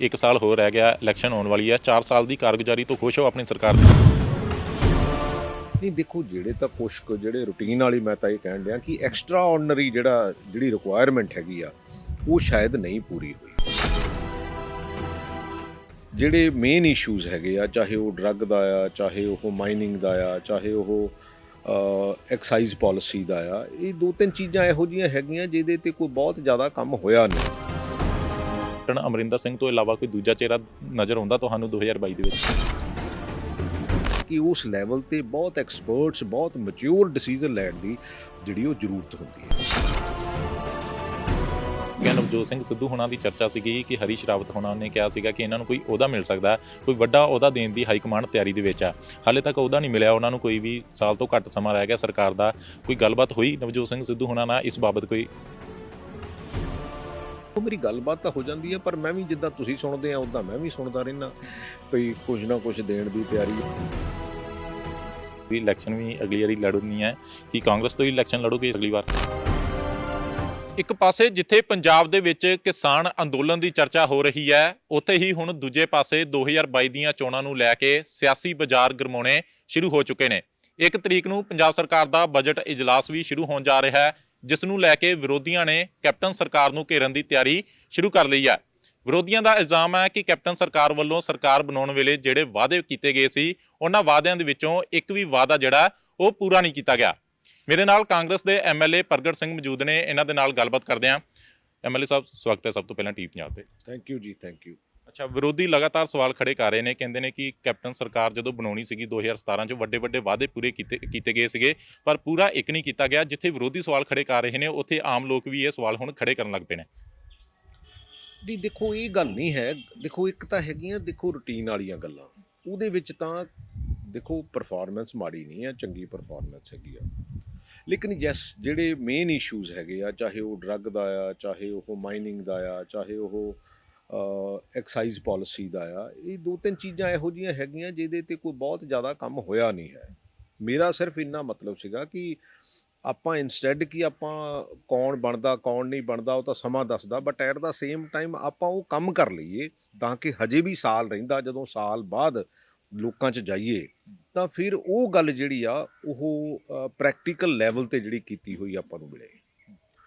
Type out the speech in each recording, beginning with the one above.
1 ਸਾਲ ਹੋਰ रह गया, इलैक्शन होने वाली है। 4 साल की कारगुजारी तो खुश हो अपनी सरकार ਦੀ? ਨਹੀਂ ਦੇਖੋ ਜਿਹੜੇ ਤਾਂ ਕੁਛ ਕੁ ਜਿਹੜੇ ਰੂਟੀਨ ਵਾਲੀ ਮੈਂ ਤਾਂ ਇਹ ਕਹਿਣ ਡਿਆ ਕਿ ਐਕਸਟਰਾ ਆਰਡੀਨਰੀ ਜਿਹੜੀ ਰਿਕੁਆਇਰਮੈਂਟ ਹੈਗੀ ਆ ਉਹ ਸ਼ਾਇਦ ਨਹੀਂ ਪੂਰੀ ਹੋਈ। ਜਿਹੜੇ ਮੇਨ ਇਸ਼ੂਜ਼ ਹੈਗੇ ਆ, ਚਾਹੇ ਉਹ ਡਰੱਗ ਦਾ ਆ, ਚਾਹੇ ਉਹ ਮਾਈਨਿੰਗ ਦਾ ਆ, ਚਾਹੇ ਉਹ ਐਕਸਾਈਜ਼ ਪਾਲਿਸੀ ਦਾ ਆ, ਇਹ ਦੋ ਤਿੰਨ ਚੀਜ਼ਾਂ ਇਹੋ ਜਿਹੀਆਂ ਹੈਗੀਆਂ ਜਿਹਦੇ ਤੇ ਕੋਈ ਬਹੁਤ ਜ਼ਿਆਦਾ ਕੰਮ ਹੋਇਆ ਨਹੀਂ। ਕੈਪਟਨ ਅਮਰਿੰਦਰ ਸਿੰਘ ਤੋਂ ਇਲਾਵਾ ਕੋਈ ਦੂਜਾ ਚਿਹਰਾ ਨਜ਼ਰ ਆਉਂਦਾ ਤੁਹਾਨੂੰ 2022 ਦੇ ਵਿੱਚ? ਕਿ ਉਸ ਲੈਵਲ ਤੇ ਬਹੁਤ ਐਕਸਪਰਟਸ, ਬਹੁਤ ਮੈਚੁਰ ਡਿਸੀਜਨ ਲੈਣ ਦੀ ਜਿਹੜੀ ਉਹ ਜ਼ਰੂਰਤ ਹੁੰਦੀ ਹੈ। ਨਵਜੋਤ ਸਿੰਘ ਸਿੱਧੂ ਹੋਣਾ ਦੀ ਚਰਚਾ ਸੀਗੀ ਕਿ ਹਰੀਸ਼ ਰਾਵਤ ਹੋਣਾ ਨੇ ਕਿਹਾ ਸੀਗਾ ਕਿ ਇਹਨਾਂ ਨੂੰ ਕੋਈ ਅਹੁਦਾ ਮਿਲ ਸਕਦਾ, ਕੋਈ ਵੱਡਾ ਅਹੁਦਾ ਦੇਣ ਦੀ ਹਾਈ ਕਮਾਂਡ ਤਿਆਰੀ ਦੇ ਵਿੱਚ ਆ। ਹਾਲੇ ਤੱਕ ਅਹੁਦਾ ਨਹੀਂ ਮਿਲਿਆ ਉਹਨਾਂ ਨੂੰ, ਕੋਈ ਵੀ ਸਾਲ ਤੋਂ ਘੱਟ ਸਮਾਂ ਰਹਿ ਗਿਆ ਸਰਕਾਰ ਦਾ। ਕੋਈ ਗੱਲਬਾਤ ਹੋਈ ਨਵਜੋਤ ਸਿੰਘ ਸਿੱਧੂ ਹੋਣਾ ਨਾਲ ਇਸ ਬਾਬਤ ਕੋਈ? ਉਹ ਮੇਰੀ ਗੱਲਬਾਤ ਤਾਂ ਹੋ ਜਾਂਦੀ ਹੈ, ਪਰ ਮੈਂ ਵੀ ਜਿੱਦਾਂ ਤੁਸੀਂ ਸੁਣਦੇ ਆ ਉੱਦਾਂ ਮੈਂ ਵੀ ਸੁਣਦਾ ਰਹਿਣਾ ਵੀ ਕੁਝ ਨਾ ਕੁਝ ਦੇਣ ਦੀ ਤਿਆਰੀ। ਵੀ ਇਲੈਕਸ਼ਨ ਵੀ ਅਗਲੀ ਵਾਰੀ ਲੜਨੀ ਹੈ, ਕਿ ਕਾਂਗਰਸ ਤੋਂ ਹੀ ਇਲੈਕਸ਼ਨ ਲੜੋਗੇ ਅਗਲੀ ਵਾਰ? ਇੱਕ ਪਾਸੇ ਜਿੱਥੇ ਪੰਜਾਬ ਦੇ ਵਿੱਚ ਕਿਸਾਨ ਅੰਦੋਲਨ ਦੀ ਚਰਚਾ ਹੋ ਰਹੀ ਹੈ, ਉੱਥੇ ਹੀ ਹੁਣ ਦੂਜੇ ਪਾਸੇ 2022 ਦੀਆਂ ਚੋਣਾਂ ਨੂੰ ਲੈ ਕੇ ਸਿਆਸੀ ਬਾਜ਼ਾਰ ਗਰਮਾਉਣੇ ਸ਼ੁਰੂ ਹੋ ਚੁੱਕੇ ਨੇ। 1 ਤਰੀਕ ਨੂੰ ਪੰਜਾਬ ਸਰਕਾਰ ਦਾ ਬਜਟ ਇਜਲਾਸ ਵੀ ਸ਼ੁਰੂ ਹੋਣ ਜਾ ਰਿਹਾ ਹੈ, ਜਿਸ ਨੂੰ ਲੈ ਕੇ ਵਿਰੋਧੀਆਂ ਨੇ ਕੈਪਟਨ ਸਰਕਾਰ ਨੂੰ ਘੇਰਨ ਦੀ ਤਿਆਰੀ ਸ਼ੁਰੂ ਕਰ ਲਈ ਹੈ। ਵਿਰੋਧੀਆਂ ਦਾ ਇਲਜ਼ਾਮ ਹੈ ਕਿ ਕੈਪਟਨ ਸਰਕਾਰ ਵੱਲੋਂ ਸਰਕਾਰ ਬਣਾਉਣ ਵੇਲੇ ਜਿਹੜੇ ਵਾਅਦੇ ਕੀਤੇ ਗਏ ਸੀ, ਉਹਨਾਂ ਵਾਅਦਿਆਂ ਦੇ ਵਿੱਚੋਂ ਇੱਕ ਵੀ ਵਾਅਦਾ ਜਿਹੜਾ ਉਹ ਪੂਰਾ ਨਹੀਂ ਕੀਤਾ ਗਿਆ। ਮੇਰੇ ਨਾਲ ਕਾਂਗਰਸ ਦੇ ਐਮਐਲਏ ਪ੍ਰਗਟ ਸਿੰਘ ਮੌਜੂਦ ਨੇ, ਇਹਨਾਂ ਦੇ ਨਾਲ ਗੱਲਬਾਤ ਕਰਦੇ ਹਾਂ। ਐਮਐਲਏ ਸਾਹਿਬ ਸਵਾਗਤ ਹੈ ਸਭ ਤੋਂ ਪਹਿਲਾਂ ਟੀਵੀ ਪੰਜਾਬ ਤੇ। ਥੈਂਕ ਯੂ ਜੀ, ਥੈਂਕ ਯੂ। ਅੱਛਾ, ਵਿਰੋਧੀ ਲਗਾਤਾਰ ਸਵਾਲ ਖੜੇ ਕਰ ਰਹੇ ਨੇ, ਕਹਿੰਦੇ ਨੇ ਕਿ ਕੈਪਟਨ ਸਰਕਾਰ ਜਦੋਂ ਬਣਾਉਣੀ ਸੀਗੀ 2017 'ਚ ਵੱਡੇ ਵੱਡੇ ਵਾਅਦੇ ਪੂਰੇ ਕੀਤੇ ਗਏ ਸੀਗੇ, ਪਰ ਪੂਰਾ ਇੱਕ ਨਹੀਂ ਕੀਤਾ ਗਿਆ। ਜਿੱਥੇ ਵਿਰੋਧੀ ਸਵਾਲ ਖੜੇ ਕਰ ਰਹੇ ਨੇ, ਉੱਥੇ ਆਮ ਲੋਕ ਵੀ ਇਹ ਸਵਾਲ ਹੁਣ ਖੜੇ ਕਰਨ ਲੱਗ ਪਏ ਨੇ। ਨਹੀਂ ਦੇਖੋ, ਇਹ ਗੱਲ ਨਹੀਂ ਹੈ। ਦੇਖੋ ਇੱਕ ਤਾਂ ਹੈਗੀਆਂ ਦੇਖੋ ਰੂਟੀਨ ਵਾਲੀਆਂ ਗੱਲਾਂ, ਉਹਦੇ ਵਿੱਚ ਤਾਂ ਦੇਖੋ ਪਰਫਾਰਮੈਂਸ ਮਾੜੀ ਨਹੀਂ ਆ, ਚੰਗੀ ਪਰਫਾਰਮੈਂਸ ਹੈਗੀ ਆ। ਲੇਕਿਨ ਜਿਹੜੇ ਮੇਨ ਇਸ਼ੂਜ਼ ਹੈਗੇ ਆ, ਚਾਹੇ ਉਹ ਡਰੱਗ ਦਾ ਆ, ਚਾਹੇ ਉਹ ਮਾਈਨਿੰਗ ਦਾ ਆ, ਚਾਹੇ ਉਹ ਐਕਸਾਈਜ਼ ਪਾਲਿਸੀ ਦਾ ਆ, ਇਹ ਦੋ ਤਿੰਨ ਚੀਜ਼ਾਂ ਇਹੋ ਜਿਹੀਆਂ ਹੈਗੀਆਂ ਜਿਹਦੇ ਤੇ ਕੋਈ ਬਹੁਤ ਜ਼ਿਆਦਾ ਕੰਮ ਹੋਇਆ ਨਹੀਂ ਹੈ। ਮੇਰਾ ਸਿਰਫ ਇੰਨਾ ਮਤਲਬ ਸੀਗਾ ਕਿ ਆਪਾਂ ਇੰਸਟੈਡ ਕਿ ਆਪਾਂ ਕੌਣ ਬਣਦਾ ਕੌਣ ਨਹੀਂ ਬਣਦਾ ਉਹ ਤਾਂ ਸਮਾਂ ਦੱਸਦਾ, but at the same time ਆਪਾਂ ਉਹ ਕੰਮ ਕਰ ਲਈਏ ਤਾਂ ਕਿ ਹਜੇ ਵੀ ਸਾਲ ਰਹਿੰਦਾ, ਜਦੋਂ ਸਾਲ ਬਾਅਦ ਲੋਕਾਂ 'ਚ ਜਾਈਏ ਤਾਂ ਫਿਰ ਉਹ ਗੱਲ ਜਿਹੜੀ ਆ ਉਹ ਪ੍ਰੈਕਟੀਕਲ ਲੈਵਲ ਤੇ ਜਿਹੜੀ ਕੀਤੀ ਹੋਈ ਆਪਾਂ ਨੂੰ ਮਿਲੇ।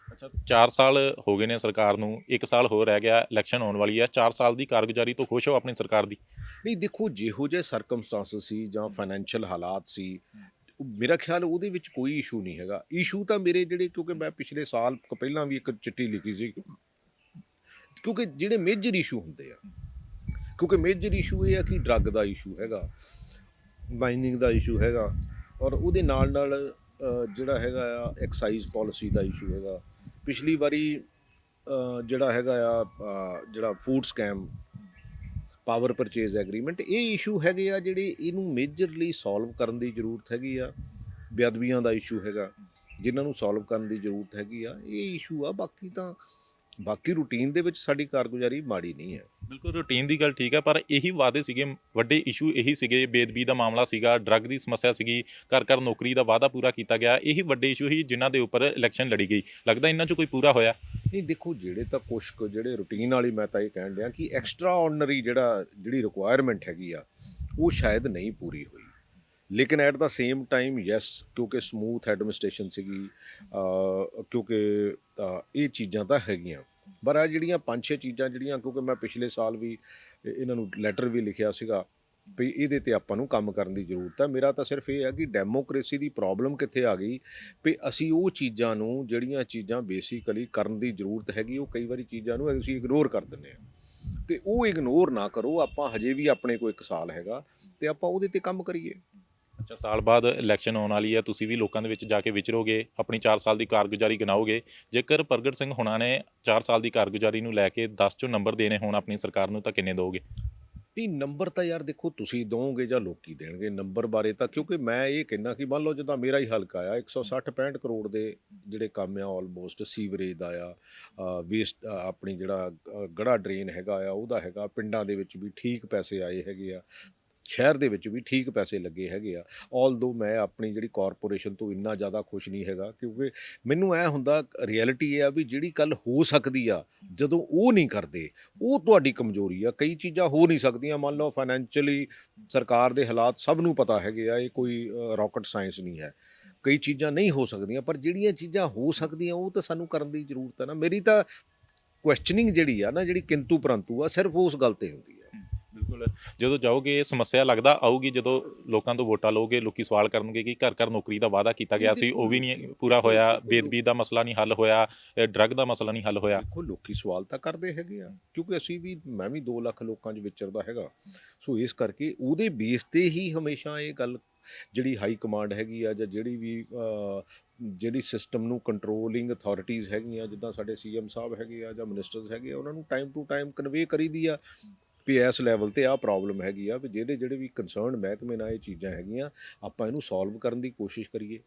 ਅੱਛਾ, 4 ਸਾਲ ਹੋ ਗਏ ਨੇ ਸਰਕਾਰ ਨੂੰ, 1 ਸਾਲ ਹੋਰ ਰਹਿ ਗਿਆ, ਇਲੈਕਸ਼ਨ ਹੋਣ ਵਾਲੀ ਹੈ। 4 ਸਾਲ ਦੀ ਕਾਰਗੁਜ਼ਾਰੀ ਤੋਂ ਖੁਸ਼ ਹੋ ਆਪਣੀ ਸਰਕਾਰ ਦੀ? ਨਹੀਂ ਦੇਖੋ, ਜਿਹੋ ਜਿਹੇ ਸਰਕਮਸਟੈਂਸਸ ਸੀ ਜਾਂ ਫਾਈਨੈਂਸ਼ੀਅਲ ਹਾਲਾਤ ਸੀ, ਮੇਰਾ ਖਿਆਲ ਉਹਦੇ ਵਿੱਚ ਕੋਈ ਇਸ਼ੂ ਨਹੀਂ ਹੈਗਾ। ਇਸ਼ੂ ਤਾਂ ਮੇਰੇ ਜਿਹੜੇ, ਕਿਉਂਕਿ ਮੈਂ ਪਿਛਲੇ ਸਾਲ ਪਹਿਲਾਂ ਵੀ ਇੱਕ ਚਿੱਠੀ ਲਿਖੀ ਸੀ, ਕਿਉਂਕਿ ਜਿਹੜੇ ਮੇਜਰ ਇਸ਼ੂ ਹੁੰਦੇ ਆ, ਕਿਉਂਕਿ ਮੇਜਰ ਇਸ਼ੂ ਇਹ ਆ ਕਿ ਡਰੱਗ ਦਾ ਇਸ਼ੂ ਹੈਗਾ, ਮਾਈਨਿੰਗ ਦਾ ਇਸ਼ੂ ਹੈਗਾ, ਔਰ ਉਹਦੇ ਨਾਲ ਨਾਲ ਜਿਹੜਾ ਹੈਗਾ ਆ ਐਕਸਾਈਜ਼ ਪਾਲਿਸੀ ਦਾ ਇਸ਼ੂ ਹੈਗਾ। ਪਿਛਲੀ ਵਾਰੀ ਜਿਹੜਾ ਹੈਗਾ ਆ ਜਿਹੜਾ food scam, power purchase agreement, ਇਹ ਇਸ਼ੂ ਹੈਗੇ ਆ ਜਿਹੜੇ ਇਹਨੂੰ ਮੇਜਰਲੀ ਸੋਲਵ ਕਰਨ ਦੀ ਜ਼ਰੂਰਤ ਹੈਗੀ ਆ। ਬੇਅਦਬੀਆਂ ਦਾ ਇਸ਼ੂ ਹੈਗਾ, ਜਿਨ੍ਹਾਂ ਨੂੰ ਸੋਲਵ ਕਰਨ ਦੀ ਜ਼ਰੂਰਤ ਹੈਗੀ ਆ, ਇਹ ਇਸ਼ੂ ਆ। ਬਾਕੀ ਰੂਟੀਨ ਦੇ ਵਿੱਚ ਸਾਡੀ ਕਾਰਗੁਜ਼ਾਰੀ ਮਾੜੀ ਨਹੀਂ ਹੈ। ਬਿਲਕੁਲ ਰੂਟੀਨ ਦੀ ਗੱਲ ਠੀਕ ਹੈ, ਪਰ ਇਹੀ ਵਾਅਦੇ ਸੀਗੇ, ਵੱਡੇ ਇਸ਼ੂ ਇਹੀ ਸੀਗੇ। ਬੇਅਦਬੀ ਦਾ ਮਾਮਲਾ ਸੀਗਾ, ਡਰੱਗ ਦੀ ਸਮੱਸਿਆ ਸੀਗੀ, ਘਰ ਨੌਕਰੀ ਦਾ ਵਾਅਦਾ ਪੂਰਾ ਕੀਤਾ ਗਿਆ। ਇਹੀ ਵੱਡੇ ਇਸ਼ੂ ਸੀ ਜਿਨ੍ਹਾਂ ਦੇ ਉੱਪਰ ਇਲੈਕਸ਼ਨ ਲੜੀ ਗਈ। ਲੱਗਦਾ ਇਹਨਾਂ 'ਚੋਂ ਕੋਈ ਪੂਰਾ ਹੋਇਆ ਨਹੀਂ? ਦੇਖੋ ਜਿਹੜੇ ਤਾਂ ਕੁਛ ਕੁ ਜਿਹੜੇ ਰੂਟੀਨ ਵਾਲੀ ਮੈਂ ਤਾਂ ਇਹ ਕਹਿਣ ਡਿਆ ਕਿ ਐਕਸਟਰਾ ਆਰਡੀਨਰੀ ਜਿਹੜੀ ਰਿਕੁਆਇਰਮੈਂਟ ਹੈਗੀ ਆ ਉਹ ਸ਼ਾਇਦ ਨਹੀਂ ਪੂਰੀ ਹੋਈ। ਲੇਕਿਨ at the same time yes, ਕਿਉਂਕਿ ਸਮੂਥ ਐਡਮਿਨਿਸਟ੍ਰੇਸ਼ਨ ਸੀਗੀ, ਕਿਉਂਕਿ ਇਹ ਚੀਜ਼ਾਂ ਤਾਂ ਹੈਗੀਆਂ। ਪਰ ਆ ਜਿਹੜੀਆਂ 5-6 ਚੀਜ਼ਾਂ ਜਿਹੜੀਆਂ, ਕਿਉਂਕਿ ਮੈਂ ਪਿਛਲੇ ਸਾਲ ਵੀ ਇਹਨਾਂ ਨੂੰ ਲੈਟਰ ਵੀ ਲਿਖਿਆ ਸੀਗਾ ਵੀ ਇਹਦੇ ਤੇ ਆਪਾਂ ਨੂੰ ਕੰਮ ਕਰਨ ਦੀ ਜ਼ਰੂਰਤ ਹੈ। ਮੇਰਾ ਤਾਂ ਸਿਰਫ ਇਹ ਹੈ ਕਿ ਡੈਮੋਕ੍ਰੇਸੀ ਦੀ ਪ੍ਰੋਬਲਮ ਕਿੱਥੇ ਆ ਗਈ ਵੀ ਅਸੀਂ ਉਹ ਚੀਜ਼ਾਂ ਨੂੰ, ਜਿਹੜੀਆਂ ਚੀਜ਼ਾਂ ਬੇਸਿਕਲੀ ਕਰਨ ਦੀ ਜ਼ਰੂਰਤ ਹੈਗੀ, ਉਹ ਕਈ ਵਾਰੀ ਚੀਜ਼ਾਂ ਨੂੰ ਅਸੀਂ ਇਗਨੋਰ ਕਰ ਦਿੰਦੇ ਹਾਂ। ਅਤੇ ਉਹ ਇਗਨੋਰ ਨਾ ਕਰੋ, ਆਪਾਂ ਹਜੇ ਵੀ ਆਪਣੇ ਕੋਲ 1 ਸਾਲ ਹੈਗਾ ਅਤੇ ਆਪਾਂ ਉਹਦੇ 'ਤੇ ਕੰਮ ਕਰੀਏ। ਅੱਛਾ, ਸਾਲ ਬਾਅਦ ਇਲੈਕਸ਼ਨ ਆਉਣ ਵਾਲੀ ਹੈ, ਤੁਸੀਂ ਵੀ ਲੋਕਾਂ ਦੇ ਵਿੱਚ ਜਾ ਕੇ ਵਿਚਰੋਗੇ, ਆਪਣੀ 4 ਸਾਲ ਦੀ ਕਾਰਗੁਜ਼ਾਰੀ ਗਿਣਾਓਗੇ। ਜੇਕਰ ਪ੍ਰਗਟ ਸਿੰਘ ਹੋਣਾ ਨੇ 4 ਸਾਲ ਦੀ ਕਾਰਗੁਜ਼ਾਰੀ ਨੂੰ ਲੈ ਕੇ 10 'ਚੋਂ ਨੰਬਰ ਦੇਣੇ ਹੋਣ ਆਪਣੀ ਸਰਕਾਰ ਨੂੰ, ਤਾਂ ਕਿੰਨੇ ਦਿਓਗੇ? ਨਹੀਂ, ਨੰਬਰ ਤਾਂ ਯਾਰ ਦੇਖੋ ਤੁਸੀਂ ਦਿਓਗੇ ਜਾਂ ਲੋਕੀ ਦੇਣਗੇ। ਨੰਬਰ ਬਾਰੇ ਤਾਂ, ਕਿਉਂਕਿ ਮੈਂ ਇਹ ਕਹਿੰਦਾ ਕਿ ਮੰਨ ਲਓ ਜਿੱਦਾਂ ਮੇਰਾ ਹੀ ਹਲਕਾ ਆ, 160-65 ਕਰੋੜ ਦੇ ਜਿਹੜੇ ਕੰਮ ਆ, ਆਲਮੋਸਟ ਸੀਵਰੇਜ ਦਾ ਆ, ਵੇਸਟ ਆਪਣੀ ਜਿਹੜਾ ਗੜਾ ਡਰੇਨ ਹੈਗਾ ਆ ਉਹਦਾ ਹੈਗਾ, ਪਿੰਡਾਂ ਦੇ ਵਿੱਚ ਵੀ ਠੀਕ ਪੈਸੇ ਆਏ ਹੈਗੇ ਆ। ਸ਼ਹਿਰ ਦੇ ਵਿੱਚ ਵੀ ਠੀਕ ਪੈਸੇ ਲੱਗੇ ਹੈਗੇ ਆ। ਆਲਦੋ ਮੈਂ ਆਪਣੀ ਜਿਹੜੀ ਕਾਰਪੋਰੇਸ਼ਨ ਤੋਂ ਇੰਨਾ ਜ਼ਿਆਦਾ ਖੁਸ਼ ਨਹੀਂ ਹੈਗਾ, ਕਿਉਂਕਿ ਮੈਨੂੰ ਐ ਹੁੰਦਾ ਰਿਐਲਿਟੀ ਇਹ ਆ ਵੀ ਜਿਹੜੀ ਗੱਲ ਹੋ ਸਕਦੀ ਆ ਜਦੋਂ ਉਹ ਨਹੀਂ ਕਰਦੇ, ਉਹ ਤੁਹਾਡੀ ਕਮਜ਼ੋਰੀ ਆ। ਕਈ ਚੀਜ਼ਾਂ ਹੋ ਨਹੀਂ ਸਕਦੀਆਂ, ਮੰਨ ਲਓ ਫਾਈਨੈਂਸ਼ੀਅਲੀ ਸਰਕਾਰ ਦੇ ਹਾਲਾਤ ਸਭ ਨੂੰ ਪਤਾ ਹੈਗੇ ਆ, ਇਹ ਕੋਈ ਰਾਕਟ ਸਾਇੰਸ ਨਹੀਂ ਹੈ। ਕਈ ਚੀਜ਼ਾਂ ਨਹੀਂ ਹੋ ਸਕਦੀਆਂ, ਪਰ ਜਿਹੜੀਆਂ ਚੀਜ਼ਾਂ ਹੋ ਸਕਦੀਆਂ ਉਹ ਤਾਂ ਸਾਨੂੰ ਕਰਨ ਦੀ ਜ਼ਰੂਰਤ ਹੈ ਨਾ। ਮੇਰੀ ਤਾਂ ਕੁਐਸਚਨਿੰਗ ਜਿਹੜੀ ਆ ਨਾ, ਜਿਹੜੀ ਕਿੰਤੂ ਪਰੰਤੂ ਆ, ਸਿਰਫ ਉਸ ਗੱਲ ਤੇ ਹੁੰਦੀ ਹੈ। ਬਿਲਕੁਲ, ਜਦੋਂ ਜਾਓਗੇ ਇਹ ਸਮੱਸਿਆ ਲੱਗਦਾ ਆਊਗੀ, ਜਦੋਂ ਲੋਕਾਂ ਤੋਂ ਵੋਟਾਂ ਲਓਗੇ ਲੋਕੀ ਸਵਾਲ ਕਰਨਗੇ ਕਿ ਘਰ ਘਰ ਨੌਕਰੀ ਦਾ ਵਾਅਦਾ ਕੀਤਾ ਗਿਆ ਸੀ, ਉਹ ਵੀ ਨਹੀਂ ਪੂਰਾ ਹੋਇਆ, ਬੇਦਬੀ ਦਾ ਮਸਲਾ ਨਹੀਂ ਹੱਲ ਹੋਇਆ, ਡਰੱਗ ਦਾ ਮਸਲਾ ਨਹੀਂ ਹੱਲ ਹੋਇਆ। ਦੇਖੋ ਲੋਕੀ ਸਵਾਲ ਤਾਂ ਕਰਦੇ ਹੈਗੇ ਆ, ਕਿਉਂਕਿ ਅਸੀਂ ਵੀ, ਮੈਂ ਵੀ 2 ਲੱਖ ਲੋਕਾਂ 'ਚ ਵਿਚਰਦਾ ਹੈਗਾ, ਸੋ ਇਸ ਕਰਕੇ ਉਹਦੇ ਬੇਸ ਤੇ ਹੀ ਹਮੇਸ਼ਾ ਇਹ ਗੱਲ ਜਿਹੜੀ ਹਾਈ ਕਮਾਂਡ ਹੈਗੀ ਆ, ਜਾਂ ਜਿਹੜੀ ਵੀ ਜਿਹੜੀ ਸਿਸਟਮ ਨੂੰ ਕੰਟਰੋਲਿੰਗ ਅਥਾਰਟੀਜ਼ ਹੈਗੀਆਂ, ਜਿੱਦਾਂ ਸਾਡੇ ਸੀਐਮ ਸਾਹਿਬ ਹੈਗੇ ਆ ਜਾਂ ਮਿਨਿਸਟਰਸ ਹੈਗੇ ਆ, ਉਹਨਾਂ ਨੂੰ ਟਾਈਮ ਟੂ ਟਾਈਮ ਕਨਵੇ ਕਰੀਦੀ ਆ ਵੀ ਇਸ ਲੈਵਲ ਤੇ ਆਹ ਪ੍ਰੋਬਲਮ ਹੈਗੀ ਆ, ਵੀ ਜਿਹੜੇ ਵੀ ਕੰਸਰਨ ਮਹਿਕਮੇ ਨਾਲ ਇਹ ਚੀਜ਼ਾਂ ਹੈਗੀਆਂ, ਆਪਾਂ ਇਹਨੂੰ ਸੋਲਵ ਕਰਨ ਦੀ ਕੋਸ਼ਿਸ਼ ਕਰੀਏ।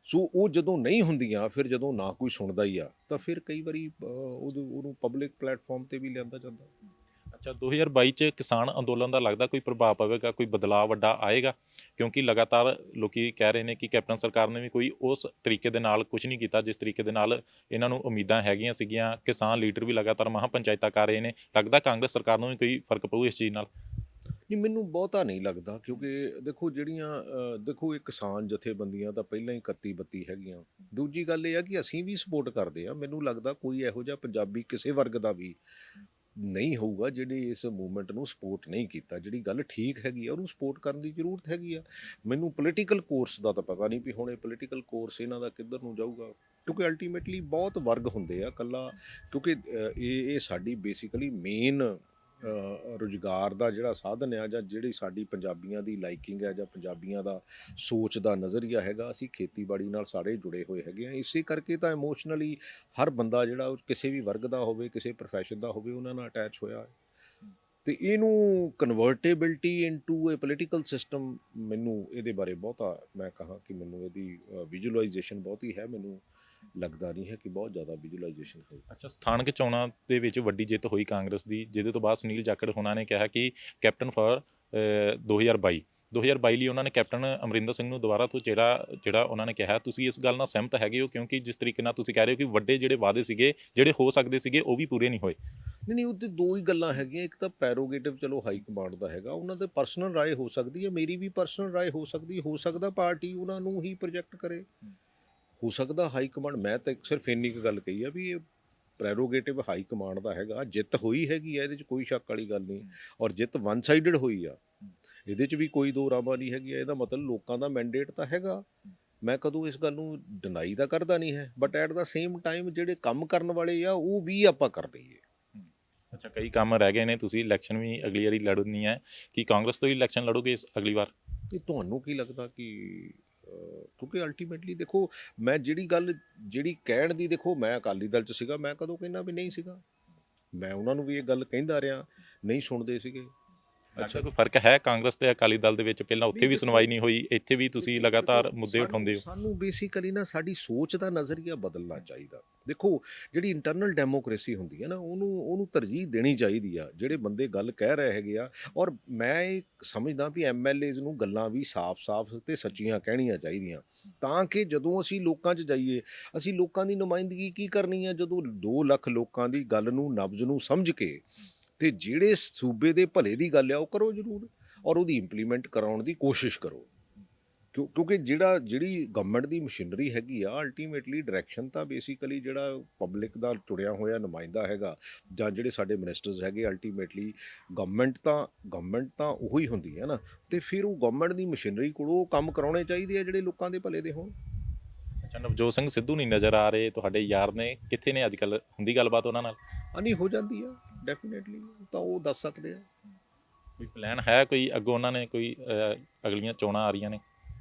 ਸੋ ਉਹ ਜਦੋਂ ਨਹੀਂ ਹੁੰਦੀਆਂ, ਫਿਰ ਜਦੋਂ ਨਾ ਕੋਈ ਸੁਣਦਾ ਹੀ ਆ, ਤਾਂ ਫਿਰ ਕਈ ਵਾਰੀ ਉਹਨੂੰ ਪਬਲਿਕ ਪਲੇਟਫਾਰਮ ਤੇ ਵੀ ਲਿਆਂਦਾ ਜਾਂਦਾ। ਅੱਛਾ, 2022 'ਚ ਕਿਸਾਨ ਅੰਦੋਲਨ ਦਾ ਲੱਗਦਾ ਕੋਈ ਪ੍ਰਭਾਵ ਪਵੇਗਾ, ਕੋਈ ਬਦਲਾਅ ਵੱਡਾ ਆਏਗਾ? ਕਿਉਂਕਿ ਲਗਾਤਾਰ ਲੋਕੀ ਕਹਿ ਰਹੇ ਨੇ ਕਿ ਕੈਪਟਨ ਸਰਕਾਰ ਨੇ ਵੀ ਕੋਈ ਉਸ ਤਰੀਕੇ ਦੇ ਨਾਲ ਕੁਝ ਨਹੀਂ ਕੀਤਾ ਜਿਸ ਤਰੀਕੇ ਦੇ ਨਾਲ ਇਹਨਾਂ ਨੂੰ ਉਮੀਦਾਂ ਹੈਗੀਆਂ ਸੀਗੀਆਂ। ਕਿਸਾਨ ਲੀਡਰ ਵੀ ਲਗਾਤਾਰ ਮਹਾਂ ਪੰਚਾਇਤਾਂ ਕਰ ਰਹੇ ਨੇ। ਲੱਗਦਾ ਕਾਂਗਰਸ ਸਰਕਾਰ ਨੂੰ ਵੀ ਕੋਈ ਫਰਕ ਪਊ ਇਸ ਚੀਜ਼ ਨਾਲ? ਨਹੀਂ, ਮੈਨੂੰ ਬਹੁਤਾ ਨਹੀਂ ਲੱਗਦਾ, ਕਿਉਂਕਿ ਦੇਖੋ ਦੇਖੋ ਇਹ ਕਿਸਾਨ ਜਥੇਬੰਦੀਆਂ ਤਾਂ ਪਹਿਲਾਂ ਹੀ 31-32 ਹੈਗੀਆਂ। ਦੂਜੀ ਗੱਲ ਇਹ ਆ ਕਿ ਅਸੀਂ ਵੀ ਸਪੋਰਟ ਕਰਦੇ ਆ। ਮੈਨੂੰ ਲੱਗਦਾ ਕੋਈ ਇਹੋ ਜਿਹਾ ਪੰਜਾਬੀ ਕਿਸੇ ਵਰਗ ਦਾ ਵੀ ਨਹੀਂ ਹੋਊਗਾ ਜਿਹੜੇ ਇਸ ਮੂਵਮੈਂਟ ਨੂੰ ਸਪੋਰਟ ਨਹੀਂ ਕੀਤਾ। ਜਿਹੜੀ ਗੱਲ ਠੀਕ ਹੈਗੀ ਆ ਉਹਨੂੰ ਸਪੋਰਟ ਕਰਨ ਦੀ ਜ਼ਰੂਰਤ ਹੈਗੀ ਆ। ਮੈਨੂੰ ਪੋਲੀਟੀਕਲ ਕੋਰਸ ਦਾ ਤਾਂ ਪਤਾ ਨਹੀਂ ਵੀ ਹੁਣ ਇਹ ਪੋਲੀਟੀਕਲ ਕੋਰਸ ਇਹਨਾਂ ਦਾ ਕਿੱਧਰ ਨੂੰ ਜਾਊਗਾ, ਕਿਉਂਕਿ ਅਲਟੀਮੇਟਲੀ ਬਹੁਤ ਵਰਗ ਹੁੰਦੇ ਆ ਇਕੱਲਾ, ਕਿਉਂਕਿ ਇਹ ਸਾਡੀ ਬੇਸਿਕਲੀ ਮੇਨ ਰੁਜ਼ਗਾਰ ਦਾ ਜਿਹੜਾ ਸਾਧਨ ਆ, ਜਾਂ ਜਿਹੜੀ ਸਾਡੀ ਪੰਜਾਬੀਆਂ ਦੀ ਲਾਈਕਿੰਗ ਹੈ, ਜਾਂ ਪੰਜਾਬੀਆਂ ਦਾ ਸੋਚ ਦਾ ਨਜ਼ਰੀਆ ਹੈਗਾ, ਅਸੀਂ ਖੇਤੀਬਾੜੀ ਨਾਲ ਸਾਰੇ ਜੁੜੇ ਹੋਏ ਹੈਗੇ ਆ। ਇਸੇ ਕਰਕੇ ਤਾਂ ਇਮੋਸ਼ਨਲੀ ਹਰ ਬੰਦਾ ਜਿਹੜਾ ਉਹ ਕਿਸੇ ਵੀ ਵਰਗ ਦਾ ਹੋਵੇ, ਕਿਸੇ ਪ੍ਰੋਫੈਸ਼ਨ ਦਾ ਹੋਵੇ, ਉਹਨਾਂ ਨਾਲ ਅਟੈਚ ਹੋਇਆ ਹੈ। ਤੇ ਇਹਨੂੰ ਕਨਵਰਟੇਬਿਲਟੀ ਇਨਟੂ ਏ ਪੋਲੀਟੀਕਲ ਸਿਸਟਮ, ਮੈਨੂੰ ਇਹਦੇ ਬਾਰੇ ਬਹੁਤਾ ਮੈਂ ਕਹਾਂ ਕਿ ਮੈਨੂੰ ਇਹਦੀ ਵਿਜ਼ੂਅਲਾਈਜੇਸ਼ਨ ਬਹੁਤੀ ਹੈ, ਮੈਨੂੰ ਲੱਗਦਾ ਨਹੀਂ ਹੈ ਕਿ ਬਹੁਤ ਜ਼ਿਆਦਾ ਵਿਜ਼ੂਅਲਾਈਜੇਸ਼ਨ ਹੋਈ। ਅੱਛਾ, ਸਥਾਨਕ ਚੋਣਾਂ ਦੇ ਵਿੱਚ ਵੱਡੀ ਜਿੱਤ ਹੋਈ ਕਾਂਗਰਸ ਦੀ, ਜਿਹਦੇ ਤੋਂ ਬਾਅਦ ਸੁਨੀਲ ਜਾਖੜ ਹੋਣਾ ਨੇ ਕਿਹਾ ਕਿ ਕੈਪਟਨ ਫॉर 2022 ਲਈ ਉਹਨਾਂ ਨੇ ਕੈਪਟਨ ਅਮਰਿੰਦਰ ਸਿੰਘ ਨੂੰ ਦੁਬਾਰਾ ਤੋਂ ਜਿਹੜਾ ਉਹਨਾਂ ਨੇ ਕਿਹਾ, ਤੁਸੀਂ ਇਸ ਗੱਲ ਨਾਲ ਸਹਿਮਤ ਹੈਗੇ ਹੋ? ਕਿਉਂਕਿ ਜਿਸ ਤਰੀਕੇ ਨਾਲ ਤੁਸੀਂ ਕਹਿ ਰਹੇ ਹੋ ਕਿ ਵੱਡੇ ਜਿਹੜੇ ਵਾਅਦੇ ਸੀਗੇ, ਜਿਹੜੇ ਹੋ ਸਕਦੇ ਸੀਗੇ, ਉਹ ਵੀ ਪੂਰੇ ਨਹੀਂ ਹੋਏ। ਨਹੀਂ, ਉਹ ਤੇ 2 ਹੀ ਗੱਲਾਂ ਹੈਗੀਆਂ। ਇੱਕ ਤਾਂ ਪ੍ਰੈਰੋਗੇਟਿਵ ਚਲੋ ਹਾਈ ਕਮਾਂਡ ਦਾ ਹੈਗਾ, ਉਹਨਾਂ ਦੇ ਪਰਸਨਲ ਰਾਏ ਹੋ ਸਕਦੀ ਹੈ, ਮੇਰੀ ਵੀ ਪਰਸਨਲ ਰਾਏ ਹੋ ਸਕਦੀ, ਹੋ ਸਕਦਾ ਪਾਰਟੀ ਉਹਨਾਂ ਨੂੰ ਹੀ ਪ੍ਰੋਜੈਕਟ ਕਰੇ, ਹੋ ਸਕਦਾ ਹਾਈ ਕਮਾਂਡ। ਮੈਂ ਤਾਂ ਸਿਰਫ ਇੰਨੀ ਕੁ ਗੱਲ ਕਹੀ ਆ ਵੀ ਇਹ ਪ੍ਰੈਰੋਗੇਟਿਵ ਹਾਈ ਕਮਾਂਡ ਦਾ ਹੈਗਾ। ਜਿੱਤ ਹੋਈ ਹੈਗੀ ਆ, ਇਹਦੇ 'ਚ ਕੋਈ ਸ਼ੱਕ ਵਾਲੀ ਗੱਲ ਨਹੀਂ, ਔਰ ਜਿੱਤ ਵਨ ਸਾਈਡਡ ਹੋਈ ਆ, ਇਹਦੇ 'ਚ ਵੀ ਕੋਈ ਦੋ ਰਾਮਾ ਨਹੀਂ ਹੈਗੀ। ਇਹਦਾ ਮਤਲਬ ਲੋਕਾਂ ਦਾ ਮੈਂਡੇਟ ਤਾਂ ਹੈਗਾ, ਮੈਂ ਕਦੋਂ ਇਸ ਗੱਲ ਨੂੰ ਡਿਨਾਈ ਤਾਂ ਕਰਦਾ ਨਹੀਂ ਹੈ, but at the same time ਜਿਹੜੇ ਕੰਮ ਕਰਨ ਵਾਲੇ ਆ ਉਹ ਵੀ ਆਪਾਂ ਕਰ ਲਈਏ। ਅੱਛਾ, ਕਈ ਕੰਮ ਰਹਿ ਗਏ ਨੇ, ਤੁਸੀਂ ਇਲੈਕਸ਼ਨ ਵੀ ਅਗਲੀ ਵਾਰੀ ਲੜਨੀ ਹੈ, ਕਿ ਕਾਂਗਰਸ ਤੋਂ ਹੀ ਇਲੈਕਸ਼ਨ ਲੜੋਗੇ ਅਗਲੀ ਵਾਰ? ਇਹ ਤੁਹਾਨੂੰ ਕੀ ਲੱਗਦਾ ਕਿ ਕਿਉਂਕਿ ਅਲਟੀਮੇਟਲੀ ਦੇਖੋ, ਮੈਂ ਜਿਹੜੀ ਕਹਿਣ ਦੀ, ਦੇਖੋ ਮੈਂ ਅਕਾਲੀ ਦਲ 'ਚ ਸੀਗਾ, ਮੈਂ ਕਦੋਂ ਕਹਿੰਦਾ ਵੀ ਨਹੀਂ ਸੀਗਾ, ਮੈਂ ਉਹਨਾਂ ਨੂੰ ਵੀ ਇਹ ਗੱਲ ਕਹਿੰਦਾ ਰਿਹਾ, ਨਹੀਂ ਸੁਣਦੇ ਸੀਗੇ। ਅੱਛਾ, ਕੋਈ ਫਰਕ ਹੈ ਕਾਂਗਰਸ ਤੇ ਅਕਾਲੀ ਦਲ ਦੇ ਵਿੱਚ? ਪਹਿਲਾਂ ਉੱਥੇ ਵੀ ਸੁਣਵਾਈ ਨਹੀਂ ਹੋਈ, ਇੱਥੇ ਵੀ ਤੁਸੀਂ ਲਗਾਤਾਰ ਮੁੱਦੇ ਉਠਾਉਂਦੇ ਹੋ। ਸਾਨੂੰ ਬੇਸਿਕਲੀ ਨਾ ਸਾਡੀ ਸੋਚ ਦਾ ਨਜ਼ਰੀਆ ਬਦਲਣਾ ਚਾਹੀਦਾ। ਦੇਖੋ ਜਿਹੜੀ ਇੰਟਰਨਲ ਡੈਮੋਕ੍ਰੇਸੀ ਹੁੰਦੀ ਹੈ ਨਾ, ਉਹਨੂੰ ਤਰਜੀਹ ਦੇਣੀ ਚਾਹੀਦੀ ਆ। ਜਿਹੜੇ ਬੰਦੇ ਗੱਲ ਕਹਿ ਰਹੇ ਹੈਗੇ ਆ, ਔਰ ਮੈਂ ਇਹ ਸਮਝਦਾ ਵੀ MLAs ਨੂੰ ਗੱਲਾਂ ਵੀ ਸਾਫ਼-ਸਾਫ਼ ਤੇ ਸੱਚੀਆਂ ਕਹਿਣੀਆਂ ਚਾਹੀਦੀਆਂ, ਤਾਂ ਕਿ ਜਦੋਂ ਅਸੀਂ ਲੋਕਾਂ 'ਚ ਜਾਈਏ, ਅਸੀਂ ਲੋਕਾਂ ਦੀ ਨੁਮਾਇੰਦਗੀ ਕੀ ਕਰਨੀ ਆ? ਜਦੋਂ 2 ਲੱਖ ਲੋਕਾਂ ਦੀ ਗੱਲ ਨੂੰ, ਨਬਜ਼ ਨੂੰ ਸਮਝ ਕੇ, ਤੇ ਜਿਹੜੇ ਸੂਬੇ ਦੇ ਭਲੇ ਦੀ ਗੱਲ ਆ ਉਹ ਕਰੋ ਜ਼ਰੂਰ, ਔਰ ਉਹਦੀ ਇੰਪਲੀਮੈਂਟ ਕਰਾਉਣ ਦੀ ਕੋਸ਼ਿਸ਼ ਕਰੋ। ਕਿਉਂਕਿ ਜਿਹੜੀ ਗਵਰਨਮੈਂਟ ਦੀ ਮਸ਼ੀਨਰੀ ਹੈਗੀ ਆ, ਅਲਟੀਮੇਟਲੀ ਡਾਇਰੈਕਸ਼ਨ ਤਾਂ ਬੇਸਿਕਲੀ ਜਿਹੜਾ ਪਬਲਿਕ ਦਾ ਟੁਰਿਆ ਹੋਇਆ ਨੁਮਾਇੰਦਾ ਹੈਗਾ, ਜਾਂ ਜਿਹੜੇ ਸਾਡੇ ਮਿਨਿਸਟਰਸ ਹੈਗੇ, ਅਲਟੀਮੇਟਲੀ ਗਵਰਨਮੈਂਟ ਤਾਂ ਉਹੀ ਹੁੰਦੀ ਹੈ ਨਾ। ਤੇ ਫਿਰ ਉਹ ਗਵਰਨਮੈਂਟ ਦੀ ਮਸ਼ੀਨਰੀ ਕੋਲ ਉਹ ਕੰਮ ਕਰਾਉਣੇ ਚਾਹੀਦੇ ਆ ਜਿਹੜੇ ਲੋਕਾਂ ਦੇ ਭਲੇ ਦੇ ਹੋਣ। ਅੱਛਾ, ਨਵਜੋਤ ਸਿੰਘ ਸਿੱਧੂ ਨਹੀਂ ਨਜ਼ਰ ਆ ਰਹੇ, ਤੁਹਾਡੇ ਯਾਰ ਨੇ, ਕਿੱਥੇ ਨੇ ਅੱਜ ਕੱਲ੍ਹ? ਹੁੰਦੀ ਗੱਲਬਾਤ ਉਹਨਾਂ ਨਾਲ? ਨਹੀਂ, ਹੋ ਜਾਂਦੀ ਆ ਡੈਫੀਨੇਟਲੀ, ਤਾਂ ਉਹ ਦੱਸ ਸਕਦੇ ਆ। ਕੋਈ ਪਲਾਨ ਹੈ ਕੋਈ ਅੱਗੋਂ? ਉਹਨਾਂ ਨੇ ਕੋਈ ਅਗਲੀਆਂ ਚੋਣਾਂ ਆ ਰਹੀਆਂ ਨੇ?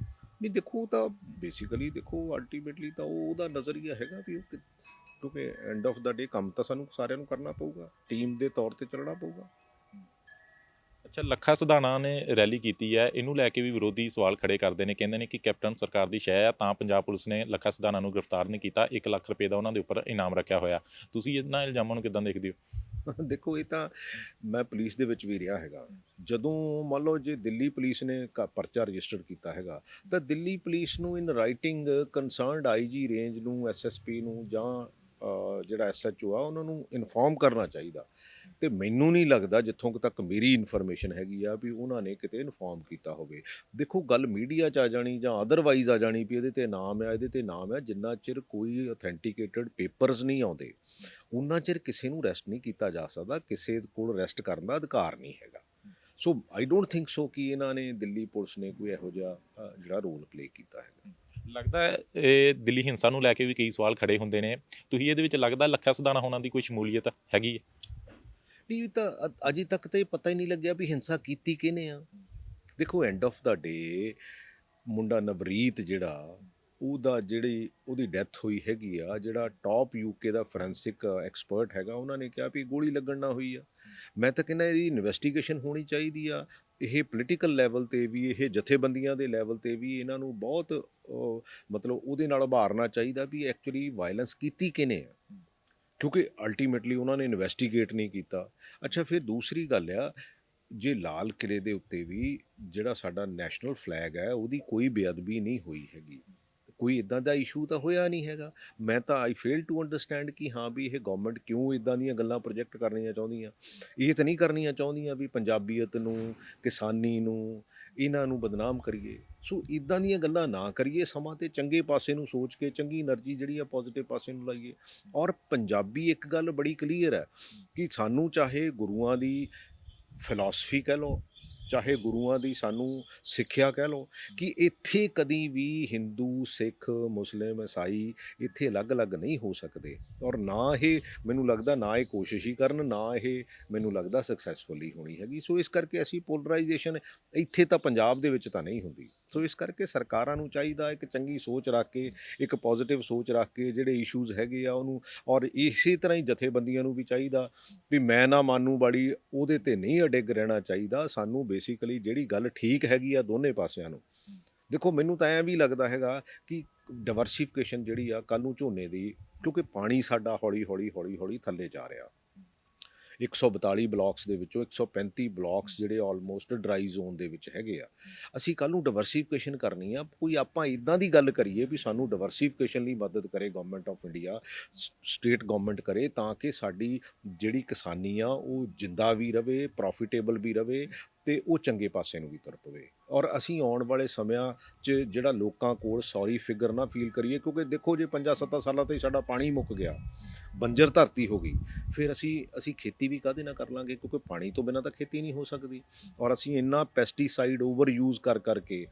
ਨਹੀਂ, ਦੇਖੋ ਤਾਂ ਬੇਸਿਕਲੀ ਦੇਖੋ ਅਲਟੀਮੇਟਲੀ ਤਾਂ ਉਹਦਾ ਨਜ਼ਰੀਆ ਹੈਗਾ ਵੀ ਉਹ, ਕਿਉਂਕਿ ਐਂਡ ਆਫ ਦਾ ਡੇ ਕੰਮ ਤਾਂ ਸਾਨੂੰ ਸਾਰਿਆਂ ਨੂੰ ਕਰਨਾ ਪਊਗਾ, ਟੀਮ ਦੇ ਤੌਰ ਤੇ ਚੱਲਣਾ ਪਊਗਾ। ਅੱਛਾ, ਲੱਖਾ ਸਿਧਾਣਾ ਨੇ ਰੈਲੀ ਕੀਤੀ ਹੈ, ਇਹਨੂੰ ਲੈ ਕੇ ਵੀ ਵਿਰੋਧੀ ਸਵਾਲ ਖੜੇ ਕਰਦੇ ਨੇ, ਕਹਿੰਦੇ ਨੇ ਕਿ ਕੈਪਟਨ ਸਰਕਾਰ ਦੀ ਸ਼ੈ ਆ, ਤਾਂ ਪੰਜਾਬ ਪੁਲਿਸ ਨੇ ਲੱਖਾ ਸਿਧਾਣਾ ਨੂੰ ਗ੍ਰਿਫਤਾਰ ਨਹੀਂ ਕੀਤਾ, 1 ਲੱਖ ਰੁਪਏ ਦਾ ਉਹਨਾਂ ਦੇ ਉੱਪਰ ਇਨਾਮ ਰੱਖਿਆ ਹੋਇਆ। ਤੁਸੀਂ ਇਹਨਾਂ ਇਲਜ਼ਾਮਾਂ ਨੂੰ ਕਿੱਦਾਂ ਦੇਖਦੇ ਹੋ? ਦੇਖੋ ਇਹ ਤਾਂ ਮੈਂ ਪੁਲਿਸ ਦੇ ਵਿੱਚ ਵੀ ਰਿਹਾ ਹੈਗਾ। ਜਦੋਂ ਮੰਨ ਲਓ ਜੇ ਦਿੱਲੀ ਪੁਲਿਸ ਨੇ ਪਰਚਾ ਰਜਿਸਟਰ ਕੀਤਾ ਹੈਗਾ ਤਾਂ ਦਿੱਲੀ ਪੁਲਿਸ ਨੂੰ ਇਨ ਰਾਈਟਿੰਗ ਕੰਸਰਨਡ ਆਈਜੀ ਰੇਂਜ ਨੂੰ, ਐਸਐਸਪੀ ਨੂੰ ਜਾਂ ਜਿਹੜਾ ਐਸਐਚਓ ਆ ਉਹਨਾਂ ਨੂੰ ਇਨਫੋਰਮ ਕਰਨਾ ਚਾਹੀਦਾ। ਤੇ ਮੈਨੂੰ ਨਹੀਂ ਲੱਗਦਾ, ਜਿੱਥੋਂ ਤੱਕ ਮੇਰੀ ਇਨਫੋਰਮੇਸ਼ਨ ਹੈਗੀ ਆ, ਵੀ ਉਹਨਾਂ ਨੇ ਕਿਤੇ ਇਨਫੋਰਮ ਕੀਤਾ ਹੋਵੇ। ਦੇਖੋ ਗੱਲ ਮੀਡੀਆ 'ਚ ਆ ਜਾਣੀ ਜਾਂ ਅਦਰਵਾਈਜ਼ ਆ ਜਾਣੀ ਵੀ ਇਹਦੇ ਤੇ ਨਾਮ ਆ, ਇਹਦੇ ਤੇ ਨਾਮ ਆ, ਜਿੰਨਾ ਚਿਰ ਕੋਈ ਅਥੈਂਟੀਕੇਟਡ ਪੇਪਰਸ ਨਹੀਂ ਆਉਂਦੇ ਉਨਾ ਚਿਰ ਕਿਸੇ ਨੂੰ ਅਰੈਸਟ ਨਹੀਂ ਕੀਤਾ ਜਾ ਸਕਦਾ, ਕਿਸੇ ਕੋਲ ਅਰੈਸਟ ਕਰਨ ਦਾ ਅਧਿਕਾਰ ਨਹੀਂ ਹੈਗਾ। ਸੋ ਆਈ ਡੋਂਟ ਥਿੰਕ ਸੋ ਕਿ ਇਹਨਾਂ ਨੇ, ਦਿੱਲੀ ਪੁਲਿਸ ਨੇ ਕੋਈ ਇਹੋ ਜਿਹਾ ਜਿਹੜਾ ਰੋਲ ਪਲੇ ਕੀਤਾ ਹੈਗਾ। ਲੱਗਦਾ ਹੈ ਇਹ ਦਿੱਲੀ ਹਿੰਸਾ ਨੂੰ ਲੈ ਕੇ ਵੀ ਕਈ ਸਵਾਲ ਖੜੇ ਹੁੰਦੇ ਨੇ, ਤੁਸੀਂ ਇਹਦੇ ਵਿੱਚ ਲੱਗਦਾ ਲੱਖਾ ਸਿਧਾਣਾ ਹੋਣਾ ਦੀ ਕੋਈ ਸ਼ਮੂਲੀਅਤ ਹੈਗੀ ਹੈ? ਨਹੀਂ ਤਾਂ ਅਜੇ ਤੱਕ ਤਾਂ ਇਹ ਪਤਾ ਹੀ ਨਹੀਂ ਲੱਗਿਆ ਵੀ ਹਿੰਸਾ ਕੀਤੀ ਕਿਹਨੇ ਆ। ਦੇਖੋ ਐਂਡ ਆਫ ਦਾ ਡੇ ਮੁੰਡਾ ਨਵਰੀਤ ਜਿਹੜਾ ਉਹਦੀ ਡੈਥ ਹੋਈ ਹੈਗੀ ਆ, ਜਿਹੜਾ ਟੌਪ ਯੂਕੇ ਦਾ ਫੋਰੈਂਸਿਕ ਐਕਸਪਰਟ ਹੈਗਾ, ਉਹਨਾਂ ਨੇ ਕਿਹਾ ਵੀ ਗੋਲੀ ਲੱਗਣ ਨਾਲ ਹੋਈ ਆ। ਮੈਂ ਤਾਂ ਕਹਿੰਦਾ ਇਹਦੀ ਇਨਵੈਸਟੀਗੇਸ਼ਨ ਹੋਣੀ ਚਾਹੀਦੀ ਆ। ਇਹ ਪੋਲੀਟੀਕਲ ਲੈਵਲ 'ਤੇ ਵੀ, ਇਹ ਜਥੇਬੰਦੀਆਂ ਦੇ ਲੈਵਲ 'ਤੇ ਵੀ ਇਹਨਾਂ ਨੂੰ ਬਹੁਤ ਮਤਲਬ ਉਹਦੇ ਨਾਲ ਉਭਾਰਨਾ ਚਾਹੀਦਾ ਵੀ ਐਕਚੁਅਲੀ ਵਾਇਲੈਂਸ ਕੀਤੀ ਕਿਹਨੇ ਆ, ਕਿਉਂਕਿ ਅਲਟੀਮੇਟਲੀ ਉਹਨਾਂ ਨੇ ਇਨਵੈਸਟੀਗੇਟ ਨਹੀਂ ਕੀਤਾ। ਅੱਛਾ, ਫਿਰ ਦੂਸਰੀ ਗੱਲ ਆ, ਜੇ ਲਾਲ ਕਿਲੇ ਦੇ ਉੱਤੇ ਵੀ ਜਿਹੜਾ ਸਾਡਾ ਨੈਸ਼ਨਲ ਫਲੈਗ ਹੈ ਉਹਦੀ ਕੋਈ ਬੇਅਦਬੀ ਨਹੀਂ ਹੋਈ ਹੈਗੀ, ਕੋਈ ਇਦਾਂ ਦਾ ਇਸ਼ੂ ਤਾਂ ਹੋਇਆ ਨਹੀਂ ਹੈਗਾ। ਮੈਂ ਤਾਂ ਆਈ ਫੇਲ ਟੂ ਅੰਡਰਸਟੈਂਡ ਕਿ ਹਾਂ ਵੀ ਇਹ ਗਵਰਨਮੈਂਟ ਕਿਉਂ ਇਦਾਂ ਦੀਆਂ ਗੱਲਾਂ ਪ੍ਰੋਜੈਕਟ ਕਰਨੀਆਂ ਚਾਹੁੰਦੀਆਂ। ਇਹ ਤਾਂ ਨਹੀਂ ਕਰਨੀਆਂ ਚਾਹੁੰਦੀਆਂ ਵੀ ਪੰਜਾਬੀਅਤ ਨੂੰ, ਕਿਸਾਨੀ ਨੂੰ, ਇਹਨਾਂ ਨੂੰ ਬਦਨਾਮ ਕਰੀਏ। ਸੋ ਇਦਾਂ ਦੀਆਂ ਗੱਲਾਂ ਨਾ ਕਰੀਏ, ਸਮਾਂ ਤੇ ਚੰਗੇ ਪਾਸੇ ਨੂੰ ਸੋਚ ਕੇ ਚੰਗੀ એનર્ਜੀ ਜਿਹੜੀ ਆ ਪੋਜ਼ਿਟਿਵ ਪਾਸੇ ਨੂੰ ਲਾਈਏ। ਔਰ ਪੰਜਾਬੀ ਇੱਕ ਗੱਲ ਬੜੀ ਕਲੀਅਰ ਹੈ ਕਿ ਸਾਨੂੰ ਚਾਹੇ ਗੁਰੂਆਂ ਦੀ ਫਿਲਾਸਫੀ ਕਹਿ ਲਓ, ਚਾਹੇ ਗੁਰੂਆਂ ਦੀ ਸਾਨੂੰ ਸਿੱਖਿਆ ਕਹਿ ਲਓ, ਕਿ ਇੱਥੇ ਕਦੀ ਵੀ ਹਿੰਦੂ, ਸਿੱਖ, ਮੁਸਲਿਮ, ਈਸਾਈ ਇੱਥੇ ਅਲੱਗ-ਅਲੱਗ ਨਹੀਂ ਹੋ ਸਕਦੇ। ਔਰ ਨਾ ਇਹ ਮੈਨੂੰ ਲੱਗਦਾ, ਨਾ ਇਹ ਕੋਸ਼ਿਸ਼ ਹੀ ਕਰਨ, ਨਾ ਇਹ ਮੈਨੂੰ ਲੱਗਦਾ ਸਕਸੈਸਫੁਲੀ ਹੋਣੀ ਹੈਗੀ। ਸੋ ਇਸ ਕਰਕੇ ਅਸੀਂ ਪੋਲਰਾਈਜੇਸ਼ਨ ਇੱਥੇ ਤਾਂ ਪੰਜਾਬ ਦੇ ਵਿੱਚ ਤਾਂ ਨਹੀਂ ਹੁੰਦੀ। ਸੋ ਇਸ ਕਰਕੇ ਸਰਕਾਰਾਂ ਨੂੰ ਚਾਹੀਦਾ ਇੱਕ ਚੰਗੀ ਸੋਚ ਰੱਖ ਕੇ, ਇੱਕ ਪੋਜ਼ਿਟਿਵ ਸੋਚ ਰੱਖ ਕੇ ਜਿਹੜੇ ਇਸ਼ੂਜ਼ ਹੈਗੇ ਆ ਉਹਨੂੰ, ਔਰ ਇਸੇ ਤਰ੍ਹਾਂ ਹੀ ਜਥੇਬੰਦੀਆਂ ਨੂੰ ਵੀ ਚਾਹੀਦਾ ਵੀ ਮੈਂ ਨਾ ਮਾਨੂੰ ਵਾਲੀ ਉਹਦੇ ਤੇ ਨਹੀਂ ਅਡਿੱਗ ਰਹਿਣਾ ਚਾਹੀਦਾ। ਸਾਨੂੰ ਬੇਸਿਕਲੀ ਜਿਹੜੀ ਗੱਲ ਠੀਕ ਹੈਗੀ ਆ ਦੋਨੇ ਪਾਸਿਆਂ ਨੂੰ, ਦੇਖੋ ਮੈਨੂੰ ਤਾਂ ਐਂ ਵੀ ਲੱਗਦਾ ਹੈਗਾ ਕਿ ਡਾਇਵਰਸੀਫਿਕੇਸ਼ਨ ਜਿਹੜੀ ਆ ਕੱਲ੍ਹ ਨੂੰ ਝੋਨੇ ਦੀ, ਕਿਉਂਕਿ ਪਾਣੀ ਸਾਡਾ ਹੌਲੀ ਹੌਲੀ ਥੱਲੇ ਜਾ ਰਿਹਾ। 142 ਬਲਾਕਸ ਦੇ ਵਿੱਚੋਂ 135 ਬਲਾਕਸ ਜਿਹੜੇ ਆਲਮੋਸਟ ਡਰਾਈ ਜ਼ੋਨ ਦੇ ਵਿੱਚ ਹੈਗੇ ਆ। ਅਸੀਂ ਕੱਲ੍ਹ ਨੂੰ ਡਾਇਵਰਸੀਫਿਕੇਸ਼ਨ ਕਰਨੀ ਆ, ਕੋਈ ਆਪਾਂ ਇੱਦਾਂ ਦੀ ਗੱਲ ਕਰੀਏ ਵੀ ਸਾਨੂੰ ਡਾਇਵਰਸੀਫਿਕੇਸ਼ਨ ਲਈ ਮਦਦ ਕਰੇ government of India, state government ਕਰੇ, ਤਾਂ ਕਿ ਸਾਡੀ ਜਿਹੜੀ ਕਿਸਾਨੀ ਆ ਉਹ ਜਿੰਦਾ ਵੀ ਰਵੇ, ਪ੍ਰੋਫਿਟੇਬਲ ਵੀ ਰਵੇ ਤੇ ਉਹ ਚੰਗੇ ਪਾਸੇ ਨੂੰ ਵੀ ਤੁਰ ਪਵੇ। ਔਰ ਅਸੀਂ ਆਉਣ ਵਾਲੇ ਸਮਿਆਂ 'ਚ ਜਿਹੜਾ ਲੋਕਾਂ ਕੋਲ ਸੌਰੀ ਫਿਗਰ ਨਾ ਫੀਲ ਕਰੀਏ, ਕਿਉਂਕਿ ਦੇਖੋ ਜੇ 5-7 ਸਾਲਾਂ ਤੋਂ ਹੀ ਸਾਡਾ ਪਾਣੀ ਮੁੱਕ ਗਿਆ, ਬੰਜਰ ਧਰਤੀ ਹੋ ਗਈ, ਫਿਰ ਅਸੀਂ ਖੇਤੀ ਵੀ ਕਾਹਦੇ ਨਾਲ ਕਰ ਲਾਂਗੇ, ਕਿਉਂਕਿ ਪਾਣੀ ਤੋਂ ਬਿਨਾਂ ਤਾਂ ਖੇਤੀ ਨਹੀਂ ਹੋ ਸਕਦੀ। ਔਰ ਅਸੀਂ ਇੰਨਾ ਪੈਸਟੀਸਾਈਡ ਓਵਰ ਯੂਜ਼ ਕਰਕੇ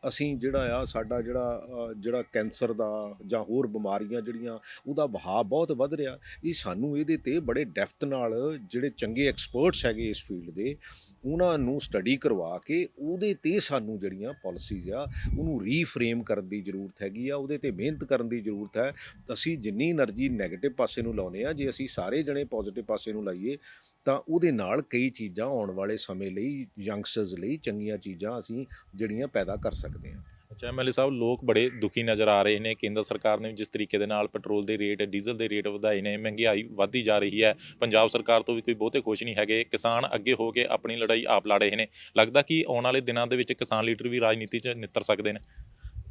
ਅਸੀਂ ਜਿਹੜਾ ਆ ਸਾਡਾ ਜਿਹੜਾ ਕੈਂਸਰ ਦਾ ਜਾਂ ਹੋਰ ਬਿਮਾਰੀਆਂ ਜਿਹੜੀਆਂ ਉਹਦਾ ਵਹਾਅ ਬਹੁਤ ਵੱਧ ਰਿਹਾ। ਇਹ ਸਾਨੂੰ ਇਹਦੇ 'ਤੇ ਬੜੇ ਡੈਫਥ ਨਾਲ ਜਿਹੜੇ ਚੰਗੇ ਐਕਸਪਰਟਸ ਹੈਗੇ ਇਸ ਫੀਲਡ ਦੇ, ਉਹਨਾਂ ਨੂੰ ਸਟੱਡੀ ਕਰਵਾ ਕੇ ਉਹਦੇ 'ਤੇ ਸਾਨੂੰ ਜਿਹੜੀਆਂ ਪਾਲਿਸੀਜ਼ ਆ ਉਹਨੂੰ ਰੀਫਰੇਮ ਕਰਨ ਦੀ ਜ਼ਰੂਰਤ ਹੈਗੀ ਆ, ਉਹਦੇ 'ਤੇ ਮਿਹਨਤ ਕਰਨ ਦੀ ਜ਼ਰੂਰਤ ਹੈ। ਅਸੀਂ ਜਿੰਨੀ એનર્ਜੀ ਨੈਗੇਟਿਵ ਪਾਸੇ ਨੂੰ ਲਾਉਂਦੇ ਆ, ਜੇ ਅਸੀਂ ਸਾਰੇ ਜਣੇ ਪੋਜ਼ਿਟਿਵ ਪਾਸੇ ਨੂੰ ਲਾਈਏ ਤਾਂ ਉਹਦੇ ਨਾਲ ਕਈ ਚੀਜ਼ਾਂ ਆਉਣ ਵਾਲੇ ਸਮੇਂ ਲਈ, ਯੰਗਸਟਰਸ ਲਈ ਚੰਗੀਆਂ ਚੀਜ਼ਾਂ ਅਸੀਂ ਜਿਹੜੀਆਂ ਪੈਦਾ ਕਰ ਸਕਦੇ ਹਾਂ। ਅੱਛਾ ਐਮਐਲਏ ਸਾਹਿਬ, ਲੋਕ ਬੜੇ ਦੁਖੀ ਨਜ਼ਰ ਆ ਰਹੇ ਨੇ। ਕੇਂਦਰ ਸਰਕਾਰ ਨੇ ਜਿਸ ਤਰੀਕੇ ਦੇ ਨਾਲ ਪੈਟਰੋਲ ਦੇ ਰੇਟ, ਡੀਜ਼ਲ ਦੇ ਰੇਟ ਵਧਾਏ ਨੇ, ਮਹਿੰਗਾਈ ਵੱਧਦੀ ਜਾ ਰਹੀ ਹੈ, ਪੰਜਾਬ ਸਰਕਾਰ ਤੋਂ ਵੀ ਕੋਈ ਬਹੁਤੇ ਖੁਸ਼ ਨਹੀਂ ਹੈਗੇ। ਕਿਸਾਨ ਅੱਗੇ ਹੋ ਕੇ ਆਪਣੀ ਲੜਾਈ ਆਪ ਲੜ ਰਹੇ ਨੇ। ਲੱਗਦਾ ਕਿ ਆਉਣ ਵਾਲੇ ਦਿਨਾਂ ਦੇ ਵਿੱਚ ਕਿਸਾਨ ਲੀਡਰ ਵੀ ਰਾਜਨੀਤੀ 'ਚ ਨਿੱਤਰ ਸਕਦੇ ਨੇ?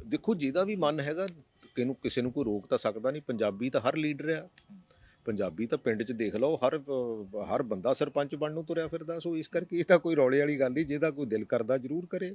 ਦੇਖੋ ਜਿਹਦਾ ਵੀ ਮਨ ਹੈਗਾ, ਕਿਸੇ ਨੂੰ ਕੋਈ ਰੋਕ ਤਾਂ ਸਕਦਾ ਨਹੀਂ। ਪੰਜਾਬੀ ਤਾਂ ਹਰ ਲੀਡਰ ਆ, ਪੰਜਾਬੀ ਤਾਂ ਪਿੰਡ 'ਚ ਦੇਖ ਲਓ, ਹਰ ਬੰਦਾ ਸਰਪੰਚ ਬਣਨ ਨੂੰ ਤੁਰਿਆ ਫਿਰਦਾ। ਸੋ ਇਸ ਕਰਕੇ ਇਹ ਤਾਂ ਕੋਈ ਰੌਲੇ ਵਾਲੀ ਗੱਲ ਨਹੀਂ, ਜਿਹਦਾ ਕੋਈ ਦਿਲ ਕਰਦਾ ਜ਼ਰੂਰ ਕਰੇ,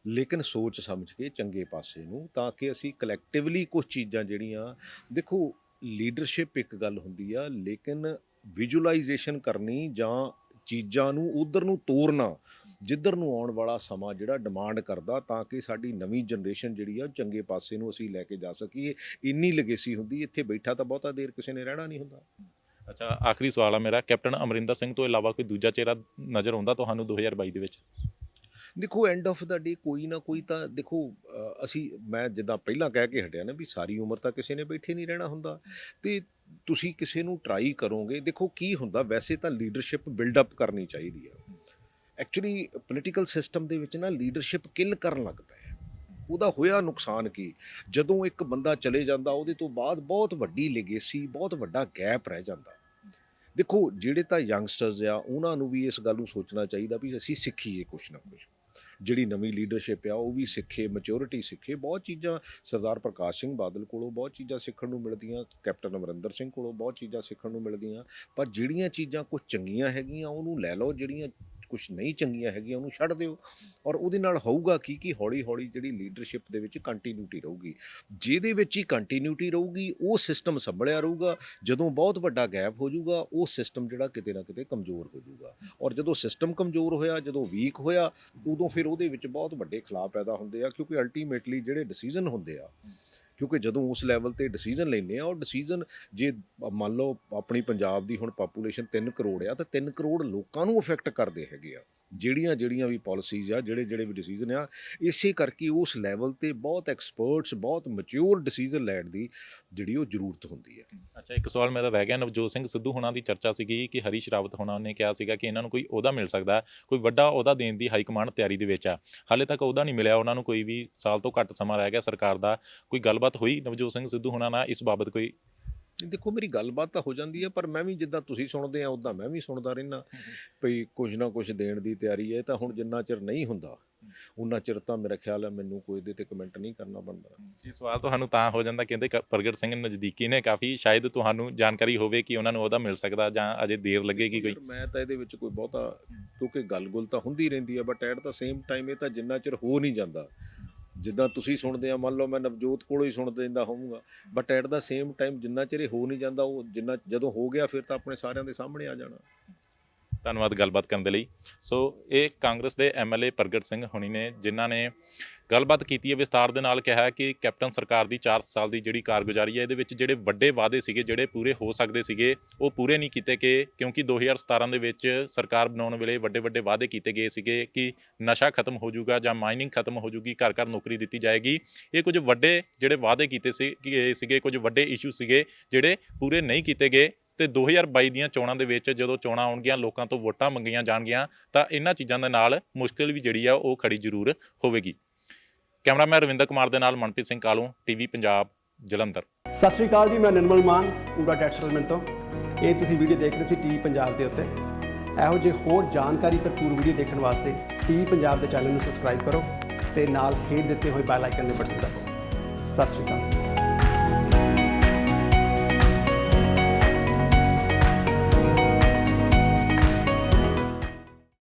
ਲੇਕਿਨ ਸੋਚ ਸਮਝ ਕੇ ਚੰਗੇ ਪਾਸੇ ਨੂੰ, ਤਾਂ ਕਿ ਅਸੀਂ ਕਲੈਕਟਿਵਲੀ ਕੁਝ ਚੀਜ਼ਾਂ ਜਿਹੜੀਆਂ, ਦੇਖੋ ਲੀਡਰਸ਼ਿਪ ਇੱਕ ਗੱਲ ਹੁੰਦੀ ਆ, ਲੇਕਿਨ ਵਿਜ਼ੂਅਲਾਈਜੇਸ਼ਨ ਕਰਨੀ ਜਾਂ ਚੀਜ਼ਾਂ ਨੂੰ ਉਧਰ ਨੂੰ ਤੋਰਨਾ ਜਿੱਧਰ ਨੂੰ ਆਉਣ ਵਾਲਾ ਸਮਾਂ ਜਿਹੜਾ ਡਿਮਾਂਡ ਕਰਦਾ, ਤਾਂ ਕਿ ਸਾਡੀ ਨਵੀਂ ਜਨਰੇਸ਼ਨ ਜਿਹੜੀ ਆ ਚੰਗੇ ਪਾਸੇ ਨੂੰ ਅਸੀਂ ਲੈ ਕੇ ਜਾ ਸਕੀਏ। ਇੰਨੀ ਲੈਗੇਸੀ ਹੁੰਦੀ, ਇੱਥੇ ਬੈਠਾ ਤਾਂ ਬਹੁਤਾ ਦੇਰ ਕਿਸੇ ਨੇ ਰਹਿਣਾ ਨਹੀਂ ਹੁੰਦਾ। ਅੱਛਾ, ਆਖਰੀ ਸਵਾਲ ਆ ਮੇਰਾ, ਕੈਪਟਨ ਅਮਰਿੰਦਰ ਸਿੰਘ ਤੋਂ ਇਲਾਵਾ ਕੋਈ ਦੂਜਾ ਚਿਹਰਾ ਨਜ਼ਰ ਆਉਂਦਾ ਤੁਹਾਨੂੰ 2022 ਦੇ ਵਿੱਚ? ਦੇਖੋ ਐਂਡ ਆਫ ਦਾ ਡੇ ਕੋਈ ਨਾ ਕੋਈ ਤਾਂ, ਦੇਖੋ ਮੈਂ ਜਿੱਦਾਂ ਪਹਿਲਾਂ ਕਹਿ ਕੇ ਹਟਿਆ ਨਾ ਵੀ ਸਾਰੀ ਉਮਰ ਤਾਂ ਕਿਸੇ ਨੇ ਬੈਠੇ ਨਹੀਂ ਰਹਿਣਾ ਹੁੰਦਾ, ਤੇ ਤੁਸੀਂ ਕਿਸੇ ਨੂੰ ਟਰਾਈ ਕਰੋਗੇ। ਦੇਖੋ ਕੀ ਹੁੰਦਾ, ਵੈਸੇ ਤਾਂ ਲੀਡਰਸ਼ਿਪ ਬਿਲਡਅਪ ਕਰਨੀ ਚਾਹੀਦੀ ਆ। ਐਕਚੁਅਲੀ ਪੋਲੀਟੀਕਲ ਸਿਸਟਮ ਦੇ ਵਿੱਚ ਨਾ ਲੀਡਰਸ਼ਿਪ ਕਿਲ ਕਰਨ ਲੱਗ ਪਏ। ਉਹਦਾ ਹੋਇਆ ਨੁਕਸਾਨ ਕੀ, ਜਦੋਂ ਇੱਕ ਬੰਦਾ ਚਲੇ ਜਾਂਦਾ ਉਹਦੇ ਤੋਂ ਬਾਅਦ ਬਹੁਤ ਵੱਡੀ ਲੈਗੇਸੀ, ਬਹੁਤ ਵੱਡਾ ਗੈਪ ਰਹਿ ਜਾਂਦਾ। ਦੇਖੋ ਜਿਹੜੇ ਤਾਂ ਯੰਗਸਟਰਸ ਆ ਉਹਨਾਂ ਨੂੰ ਵੀ ਇਸ ਗੱਲ ਨੂੰ ਸੋਚਣਾ ਚਾਹੀਦਾ ਵੀ ਅਸੀਂ ਸਿੱਖੀਏ ਕੁਛ ਨਾ ਕੁਛ। ਜਿਹੜੀ ਨਵੀਂ ਲੀਡਰਸ਼ਿਪ ਆ ਉਹ ਵੀ ਸਿੱਖੇ, ਮੈਚਿਓਰਿਟੀ ਸਿੱਖੇ। ਬਹੁਤ ਚੀਜ਼ਾਂ ਸਰਦਾਰ ਪ੍ਰਕਾਸ਼ ਸਿੰਘ ਬਾਦਲ ਕੋਲੋਂ ਬਹੁਤ ਚੀਜ਼ਾਂ ਸਿੱਖਣ ਨੂੰ ਮਿਲਦੀਆਂ, ਕੈਪਟਨ ਅਮਰਿੰਦਰ ਸਿੰਘ ਕੋਲੋਂ ਬਹੁਤ ਚੀਜ਼ਾਂ ਸਿੱਖਣ ਨੂੰ ਮਿਲਦੀਆਂ। ਪਰ ਜਿਹੜੀਆਂ ਚੀਜ਼ਾਂ ਕੁਝ ਚੰਗੀਆਂ ਹੈਗੀਆਂ ਉਹਨੂੰ ਲੈ ਲਓ, ਜਿਹੜੀਆਂ ਕੁਛ ਨਹੀਂ ਚੰਗੀਆਂ ਹੈਗੀਆਂ ਉਹਨੂੰ ਛੱਡ ਦਿਓ। ਔਰ ਉਹਦੇ ਨਾਲ ਹੋਊਗਾ ਕਿ ਹੌਲੀ ਹੌਲੀ ਜਿਹੜੀ ਲੀਡਰਸ਼ਿਪ ਦੇ ਵਿੱਚ ਕੰਟੀਨਿਊਟੀ ਰਹੂਗੀ। ਜਿਹਦੇ ਵਿੱਚ ਹੀ ਕੰਟੀਨਿਊਟੀ ਰਹੂਗੀ ਉਹ ਸਿਸਟਮ ਸੰਭਲਿਆ ਰਹੂਗਾ। ਜਦੋਂ ਬਹੁਤ ਵੱਡਾ ਗੈਪ ਹੋ ਜਾਊਗਾ ਉਹ ਸਿਸਟਮ ਜਿਹੜਾ ਕਿਤੇ ਨਾ ਕਿਤੇ ਕਮਜ਼ੋਰ ਹੋ ਜਾਊਗਾ। ਔਰ ਜਦੋਂ ਸਿਸਟਮ ਕਮਜ਼ੋਰ ਹੋਇਆ, ਜਦੋਂ ਵੀਕ ਹੋਇਆ, ਉਦੋਂ ਫਿਰ ਉਹਦੇ ਵਿੱਚ ਬਹੁਤ ਵੱਡੇ ਖਲਾਅ ਪੈਦਾ ਹੁੰਦੇ ਆ। ਕਿਉਂਕਿ ਅਲਟੀਮੇਟਲੀ ਜਿਹੜੇ ਡਿਸੀਜਨ ਹੁੰਦੇ ਆ, ਕਿਉਂਕਿ ਜਦੋਂ ਉਸ ਲੈਵਲ ਤੇ ਡਿਸੀਜਨ ਲੈਂਦੇ ਆ, ਉਹ ਡਿਸੀਜਨ ਜੇ ਮੰਨ ਲਓ ਆਪਣੀ ਪੰਜਾਬ ਦੀ ਹੁਣ ਪਾਪੂਲੇਸ਼ਨ 3 ਕਰੋੜ ਆ ਤਾਂ 3 ਕਰੋੜ ਲੋਕਾਂ ਨੂੰ ਅਫੈਕਟ ਕਰਦੇ ਹੈਗੇ ਆ ਜਿਹੜੀਆਂ ਵੀ ਪਾਲਿਸੀਜ਼ ਆ, ਜਿਹੜੇ ਵੀ ਡਿਸੀਜਨ ਆ। ਇਸੇ ਕਰਕੇ ਉਸ ਲੈਵਲ ਤੇ ਬਹੁਤ ਐਕਸਪਰਟਸ, ਬਹੁਤ ਮੈਚਿਓਰ ਡਿਸੀਜਨ ਲੈਣ ਦੀ ਜਿਹੜੀ ਉਹ ਜ਼ਰੂਰਤ ਹੁੰਦੀ ਹੈ। ਅੱਛਾ, ਇੱਕ ਸਵਾਲ ਮੇਰਾ ਰਹਿ ਗਿਆ। ਨਵਜੋਤ ਸਿੰਘ ਸਿੱਧੂ ਹੋਣਾ ਦੀ ਚਰਚਾ ਸੀਗੀ ਕਿ ਹਰੀਸ਼ ਰਾਵਤ ਹੋਣਾ ਨੇ ਕਿਹਾ ਸੀਗਾ ਕਿ ਇਹਨਾਂ ਨੂੰ ਕੋਈ ਅਹੁਦਾ ਮਿਲ ਸਕਦਾ, ਕੋਈ ਵੱਡਾ ਅਹੁਦਾ ਦੇਣ ਦੀ ਹਾਈ ਕਮਾਂਡ ਤਿਆਰੀ ਦੇ ਵਿੱਚ ਆ। ਹਾਲੇ ਤੱਕ ਅਹੁਦਾ ਨਹੀਂ ਮਿਲਿਆ ਉਹਨਾਂ ਨੂੰ, ਕੋਈ ਵੀ ਸਾਲ ਤੋਂ ਘੱਟ ਸਮਾਂ ਰਹਿ ਗਿਆ ਸਰਕਾਰ ਦਾ। ਕੋਈ ਗੱਲਬਾਤ ਹੋਈ ਨਵਜੋਤ ਸਿੰਘ ਸਿੱਧੂ ਹੋਣਾ ਨਾਲ ਇਸ ਬਾਬਤ ਕੋਈ? ਦੇਖੋ ਮੇਰੀ ਗੱਲਬਾਤ ਤਾਂ ਹੋ ਜਾਂਦੀ ਹੈ, ਪਰ ਮੈਂ ਵੀ ਜਿੱਦਾਂ ਤੁਸੀਂ ਸੁਣਦੇ ਆ ਉੱਦਾਂ ਮੈਂ ਵੀ ਸੁਣਦਾ ਰਹਿੰਦਾ ਵੀ ਕੁਝ ਨਾ ਕੁਝ ਦੇਣ ਦੀ ਤਿਆਰੀ ਹੈ। ਤਾਂ ਹੁਣ ਜਿੰਨਾ ਚਿਰ ਨਹੀਂ ਹੁੰਦਾ ਉਨਾ ਚਿਰ ਤਾਂ ਮੇਰਾ ਖਿਆਲ ਹੈ ਮੈਨੂੰ ਕੋਈ ਇਹਦੇ ਤੇ ਕਮੈਂਟ ਨਹੀਂ ਕਰਨਾ ਬਣਦਾ। ਜੀ, ਸਵਾਲ ਤੁਹਾਨੂੰ ਤਾਂ ਹੋ ਜਾਂਦਾ, ਕਹਿੰਦੇ ਪ੍ਰਗਟ ਸਿੰਘ ਨਜ਼ਦੀਕੀ ਨੇ ਕਾਫੀ, ਸ਼ਾਇਦ ਤੁਹਾਨੂੰ ਜਾਣਕਾਰੀ ਹੋਵੇ ਕਿ ਉਹਨਾਂ ਨੂੰ ਉਹਦਾ ਮਿਲ ਸਕਦਾ ਜਾਂ ਅਜੇ ਦੇਰ ਲੱਗੇਗੀ ਕੋਈ? ਮੈਂ ਤਾਂ ਇਹਦੇ ਵਿੱਚ ਕੋਈ ਬਹੁਤਾ, ਕਿਉਂਕਿ ਗੱਲ ਤਾਂ ਹੁੰਦੀ ਰਹਿੰਦੀ ਹੈ, but at the same time ਇਹ ਤਾਂ ਜਿੰਨਾ ਚਿਰ ਹੋ ਨਹੀਂ ਜਾਂਦਾ, ਜਿੱਦਾਂ ਤੁਸੀਂ ਸੁਣਦੇ ਆ, ਮੰਨ ਲਓ ਮੈਂ ਨਵਜੋਤ ਕੋਲੋਂ ਹੀ ਸੁਣ ਲੈਂਦਾ ਹੋਊਗਾ, but at the same time ਜਿੰਨਾ ਚਿਰ ਇਹ ਹੋ ਨਹੀਂ ਜਾਂਦਾ, ਉਹ ਜਦੋਂ ਹੋ ਗਿਆ ਫਿਰ ਤਾਂ ਆਪਣੇ ਸਾਰਿਆਂ ਦੇ ਸਾਹਮਣੇ ਆ ਜਾਣਾ। ਧੰਨਵਾਦ ਗੱਲਬਾਤ ਕਰਨ ਦੇ ਲਈ। ਸੋ ਇਹ ਕਾਂਗਰਸ ਦੇ ਐਮਐਲਏ ਪ੍ਰਗਟ ਸਿੰਘ ਹੋਣੀ ਨੇ, ਜਿਨ੍ਹਾਂ ਨੇ ਗੱਲਬਾਤ ਕੀਤੀ ਹੈ ਵਿਸਤਾਰ ਦੇ ਨਾਲ। ਕਿਹਾ ਕਿ ਕੈਪਟਨ ਸਰਕਾਰ ਦੀ 4 ਸਾਲ ਦੀ ਜਿਹੜੀ ਕਾਰਗੁਜ਼ਾਰੀ ਹੈ, ਇਹਦੇ ਵਿੱਚ ਜਿਹੜੇ ਵੱਡੇ ਵਾਅਦੇ ਸੀਗੇ, ਜਿਹੜੇ ਪੂਰੇ ਹੋ ਸਕਦੇ ਸੀਗੇ, ਉਹ ਪੂਰੇ ਨਹੀਂ ਕੀਤੇ ਗਏ। ਕਿਉਂਕਿ 2017 ਦੇ ਵਿੱਚ ਸਰਕਾਰ ਬਣਾਉਣ ਵੇਲੇ ਵੱਡੇ ਵਾਅਦੇ ਕੀਤੇ ਗਏ ਸੀਗੇ ਕਿ ਨਸ਼ਾ ਖਤਮ ਹੋ ਜਾਊਗਾ ਜਾਂ ਮਾਈਨਿੰਗ ਖਤਮ ਹੋ ਜਾਊਗੀ, ਘਰ ਘਰ ਨੌਕਰੀ ਦਿੱਤੀ ਜਾਏਗੀ। ਇਹ ਕੁਝ ਵੱਡੇ ਜਿਹੜੇ ਵਾਅਦੇ ਕੀਤੇ ਸੀਗੇ, ਕੁਝ ਵੱਡੇ ਇਸ਼ੂ ਸੀਗੇ ਜਿਹੜੇ ਪੂਰੇ ਨਹੀਂ ਕੀਤੇ ਗਏ। ਤੇ 2022 ਦੀਆਂ ਚੋਣਾਂ ਦੇ ਵਿੱਚ ਜਦੋਂ ਚੋਣਾਂ ਆਉਣਗੀਆਂ, ਲੋਕਾਂ ਤੋਂ ਵੋਟਾਂ ਮੰਗੀਆਂ ਜਾਣਗੀਆਂ, ਤਾਂ ਇਹਨਾਂ ਚੀਜ਼ਾਂ ਦੇ ਨਾਲ ਮੁਸ਼ਕਿਲ ਵੀ ਜਿਹੜੀ ਆ ਉਹ ਖੜੀ ਜ਼ਰੂਰ ਹੋਵੇਗੀ। ਕੈਮਰਾਮੈਨ ਰਵਿੰਦਰ ਕੁਮਾਰ ਦੇ ਨਾਲ ਮਨਪ੍ਰੀਤ ਸਿੰਘ ਕਾਲੂ, ਟੀਵੀ ਪੰਜਾਬ, ਜਲੰਧਰ। ਸਤਿ ਸ਼੍ਰੀ ਅਕਾਲ ਜੀ, ਮੈਂ ਨਿਰਮਲ ਮਾਨ ਪੂਰਾ ਡੈਟ ਸੈਟਲਮੈਂਟ ਤੋਂ। ਇਹ ਤੁਸੀਂ ਵੀਡੀਓ ਦੇਖ ਰਹੇ ਸੀ ਟੀਵੀ ਪੰਜਾਬ ਦੇ ਉੱਤੇ। ਇਹੋ ਜਿਹੇ ਹੋਰ ਜਾਣਕਾਰੀ ਭਰਪੂਰ ਵੀਡੀਓ ਦੇਖਣ ਵਾਸਤੇ ਟੀਵੀ ਪੰਜਾਬ ਦੇ ਚੈਨਲ ਨੂੰ ਸਬਸਕ੍ਰਾਈਬ ਕਰੋ ਤੇ ਨਾਲ ਹੇਠ ਦਿੱਤੇ ਹੋਏ ਬੈਲ ਆਈਕਨ ਦੇ ਬਟਨ ਦਬਾਓ। ਸਤਿ ਸ਼੍ਰੀ ਅਕਾਲ।